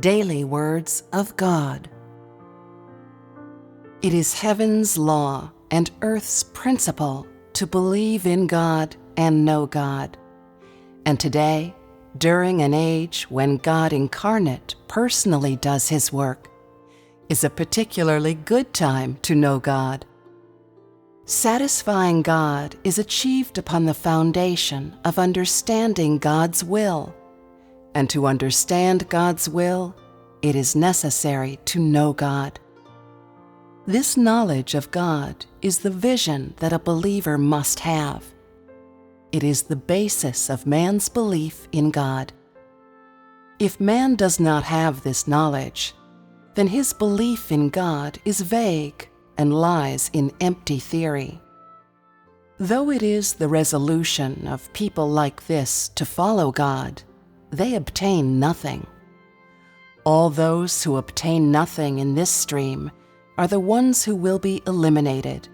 Daily Words of God. It is heaven's law and earth's principle to believe in God and know God. And today, during an age when God incarnate personally does His work, is a particularly good time to know God. Satisfying God is achieved upon the foundation of understanding God's will. And to understand God's will, it is necessary to know God. This knowledge of God is the vision that a believer must have. It is the basis of man's belief in God. If man does not have this knowledge, then his belief in God is vague and lies in empty theory. Though it is the resolution of people like this to follow God, they obtain nothing. All those who obtain nothing in this stream are the ones who will be eliminated,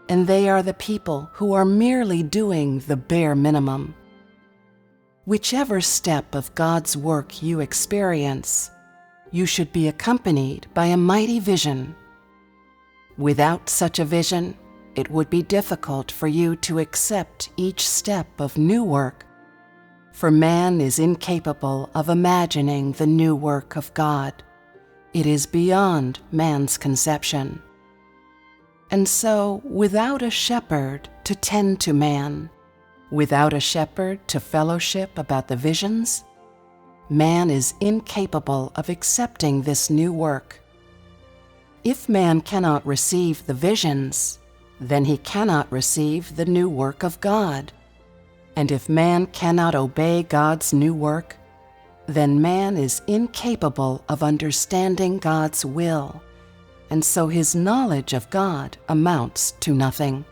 and they are the people who are merely doing the bare minimum. Whichever step of God's work you experience, you should be accompanied by a mighty vision. Without such a vision, it would be difficult for you to accept each step of new work, for man is incapable of imagining the new work of God. It is beyond man's conception. And so, without a shepherd to tend to man, without a shepherd to fellowship about the visions, man is incapable of accepting this new work. If man cannot receive the visions, then he cannot receive the new work of God. And if man cannot obey God's new work, then man is incapable of understanding God's will, and so his knowledge of God amounts to nothing.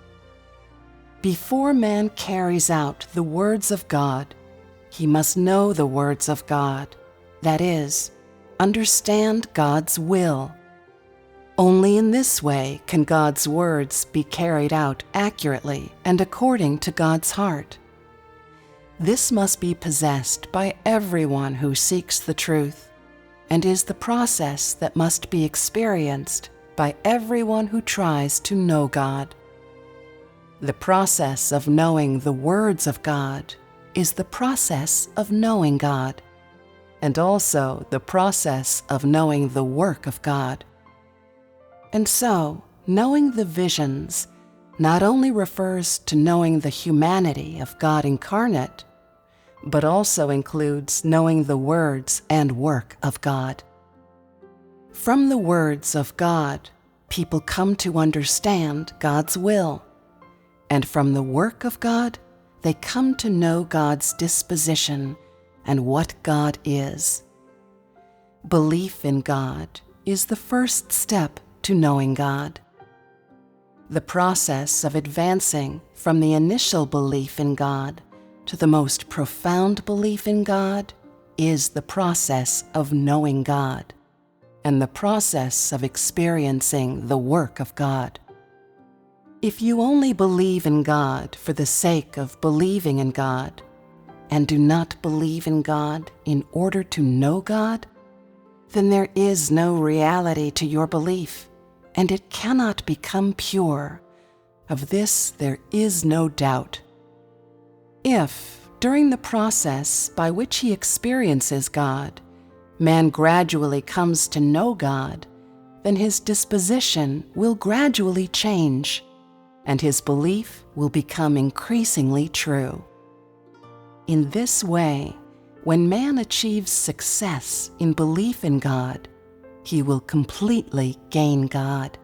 Before man carries out the words of God, he must know the words of God, that is, understand God's will. Only in this way can God's words be carried out accurately and according to God's heart. This must be possessed by everyone who seeks the truth, and is the process that must be experienced by everyone who tries to know God. The process of knowing the words of God is the process of knowing God, and also the process of knowing the work of God. And so, knowing the visions not only refers to knowing the humanity of God incarnate, but also includes knowing the words and work of God. From the words of God, people come to understand God's will, and from the work of God, they come to know God's disposition and what God is. Belief in God is the first step to knowing God. The process of advancing from the initial belief in God to the most profound belief in God is the process of knowing God, and the process of experiencing the work of God. If you only believe in God for the sake of believing in God, and do not believe in God in order to know God, then there is no reality to your belief, and it cannot become pure. Of this there is no doubt. If, during the process by which he experiences God, man gradually comes to know God, then his disposition will gradually change, and his belief will become increasingly true. In this way, when man achieves success in belief in God, he will completely gain God.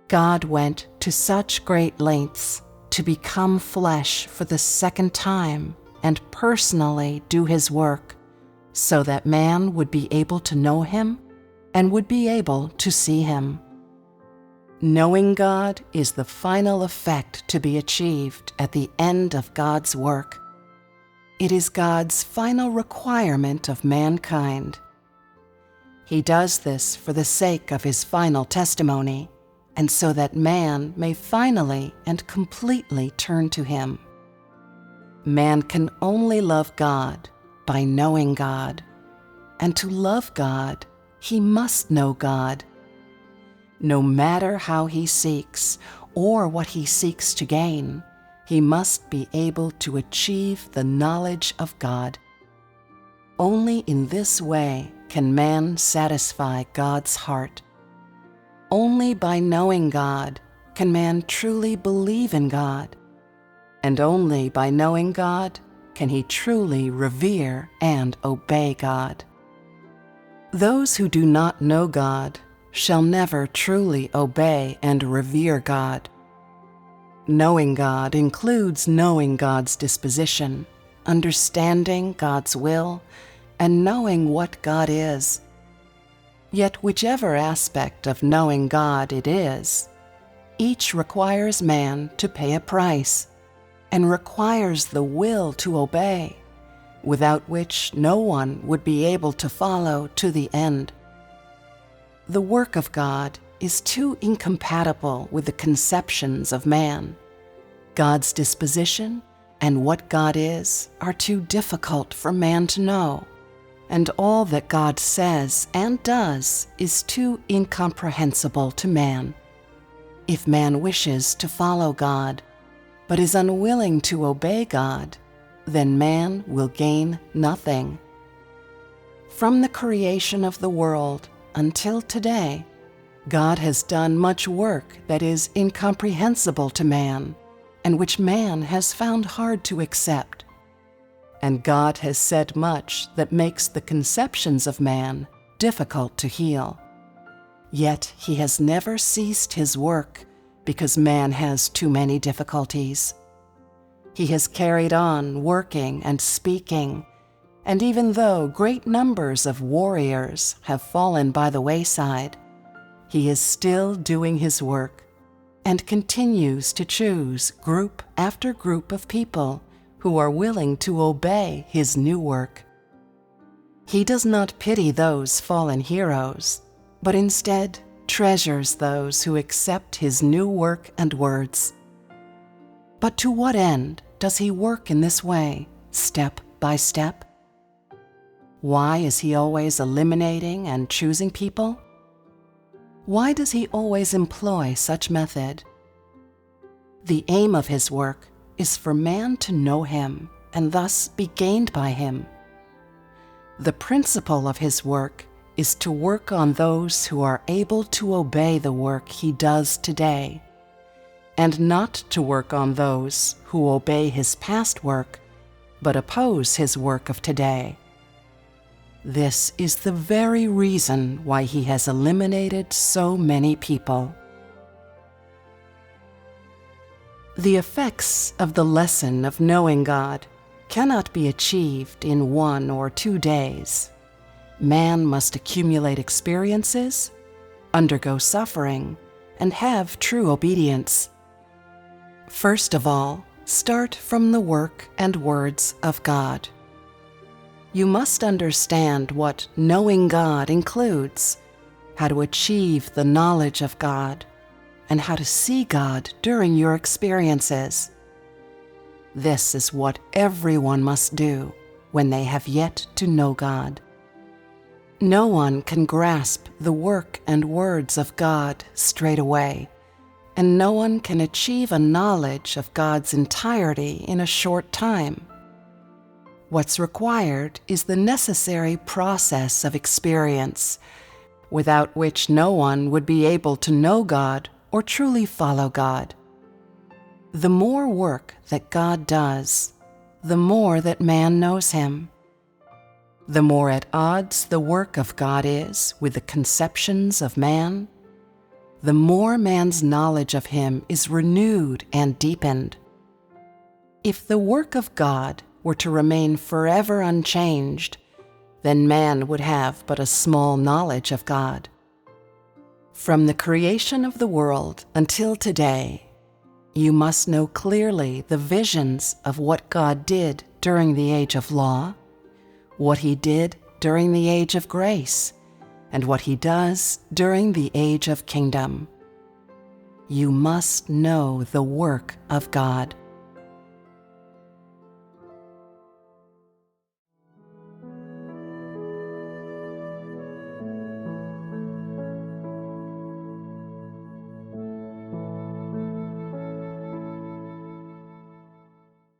God went to such great lengths to become flesh for the second time and personally do his work, so that man would be able to know him and would be able to see him. Knowing God is the final effect to be achieved at the end of God's work. It is God's final requirement of mankind. He does this for the sake of his final testimony, and so that man may finally and completely turn to him. Man can only love God by knowing God, and to love God, he must know God. No matter how he seeks or what he seeks to gain, he must be able to achieve the knowledge of God. Only in this way can man satisfy God's heart. Only by knowing God can man truly believe in God, and only by knowing God can he truly revere and obey God. Those who do not know God shall never truly obey and revere God. Knowing God includes knowing God's disposition, understanding God's will, and knowing what God is. Yet whichever aspect of knowing God it is, each requires man to pay a price, and requires the will to obey, without which no one would be able to follow to the end. The work of God is too incompatible with the conceptions of man. God's disposition and what God is are too difficult for man to know, and all that God says and does is too incomprehensible to man. If man wishes to follow God, but is unwilling to obey God, then man will gain nothing. From the creation of the world until today, God has done much work that is incomprehensible to man, and which man has found hard to accept. And God has said much that makes the conceptions of man difficult to heal. Yet he has never ceased his work because man has too many difficulties. He has carried on working and speaking, and even though great numbers of warriors have fallen by the wayside, he is still doing his work and continues to choose group after group of people who are willing to obey his new work. He does not pity those fallen heroes, but instead treasures those who accept his new work and words. But to what end does he work in this way, step by step? Why is he always eliminating and choosing people? Why does he always employ such method? The aim of his work is for man to know him and thus be gained by him. The principle of his work is to work on those who are able to obey the work he does today, and not to work on those who obey his past work but oppose his work of today. This is the very reason why he has eliminated so many people. The effects of the lesson of knowing God cannot be achieved in 1 or 2 days. Man must accumulate experiences, undergo suffering, and have true obedience. First of all, start from the work and words of God. You must understand what knowing God includes, how to achieve the knowledge of God, and how to see God during your experiences. This is what everyone must do when they have yet to know God. No one can grasp the work and words of God straight away, and no one can achieve a knowledge of God's entirety in a short time. What's required is the necessary process of experience, without which no one would be able to know God or truly follow God. The more work that God does, the more that man knows him. The more at odds the work of God is with the conceptions of man, the more man's knowledge of him is renewed and deepened. If the work of God were to remain forever unchanged, then man would have but a small knowledge of God. From the creation of the world until today, you must know clearly the visions of what God did during the age of law, what he did during the age of grace, and what he does during the age of kingdom. You must know the work of God.